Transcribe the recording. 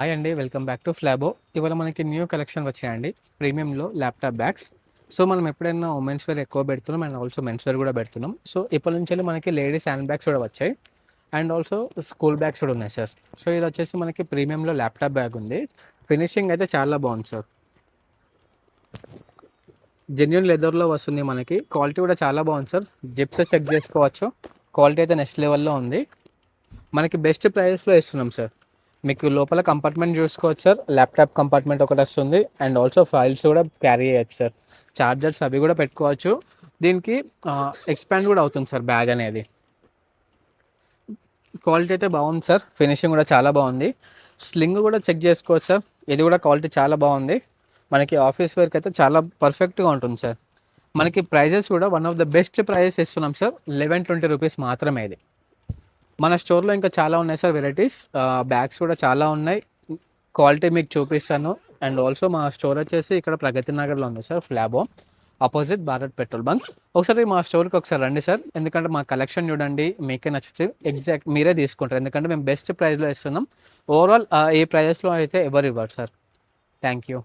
Hi అండి, welcome back to Flaubert. ఇవాళ మనకి న్యూ కలెక్షన్ వచ్చాయండి ప్రీమియంలో ల్యాప్టాప్ బ్యాగ్స్. సో మనం ఎప్పుడైనా ఉమెన్స్ వేర్ ఎక్కువ పెడుతున్నాం అండ్ ఆల్సో మెన్స్ వేర్ కూడా పెడుతున్నాం. సో ఇప్పటి నుంచి మనకి లేడీస్ హ్యాండ్ బ్యాగ్స్ కూడా వచ్చాయి అండ్ ఆల్సో స్కూల్ బ్యాగ్స్ కూడా ఉన్నాయి సార్. సో ఇది వచ్చేసి మనకి ప్రీమియంలో ల్యాప్టాప్ బ్యాగ్ ఉంది. ఫినిషింగ్ అయితే చాలా బాగుంది సార్. జెన్యున్ లెదర్లో వస్తుంది, మనకి క్వాలిటీ కూడా చాలా బాగుంది సార్. జిప్స్ చెక్ చేసుకోవచ్చు, క్వాలిటీ అయితే నెక్స్ట్ లెవెల్లో ఉంది. మనకి బెస్ట్ ప్రైస్లో ఇస్తున్నాం సార్. మీకు లోపల కంపార్ట్మెంట్ చూసుకోవచ్చు సార్. ల్యాప్టాప్ కంపార్ట్మెంట్ ఒకటి వస్తుంది అండ్ ఆల్సో ఫైల్స్ కూడా క్యారీ చేయొచ్చు సార్. చార్జర్స్ అవి కూడా పెట్టుకోవచ్చు. దీనికి ఎక్స్పాండ్ కూడా అవుతుంది సార్ బ్యాగ్ అనేది. క్వాలిటీ అయితే బాగుంది సార్, ఫినిషింగ్ కూడా చాలా బాగుంది. స్లింగ్ కూడా చెక్ చేసుకోవచ్చు సార్, ఇది కూడా క్వాలిటీ చాలా బాగుంది. మనకి ఆఫీస్ వేర్కి అయితే చాలా పర్ఫెక్ట్గా ఉంటుంది సార్. మనకి ప్రైజెస్ కూడా one of the best prizes ఇస్తున్నాం సార్. 1120 రూపీస్ మాత్రమే ఇది. మన స్టోర్లో ఇంకా చాలా ఉన్నాయి సార్ వెరైటీస్. బ్యాగ్స్ కూడా చాలా ఉన్నాయి, క్వాలిటీ మీకు చూపిస్తాను. అండ్ ఆల్సో మా స్టోర్ వచ్చేసి ఇక్కడ ప్రగతి నగర్లో ఉంది సార్, ఫ్లాబో ఆపోజిట్ భారత్ పెట్రోల్ బంక్. ఒకసారి మా స్టోర్కి ఒకసారి రండి సార్, ఎందుకంటే మా కలెక్షన్ చూడండి, మీకే నచ్చితే ఎగ్జాక్ట్ మీరే తీసుకుంటారు. ఎందుకంటే మేము బెస్ట్ ప్రైస్లో ఇస్తున్నాం. ఓవరాల్ ఈ ప్రైజెస్లో అయితే ఎవరు ఇవ్వరు సార్. Thank you.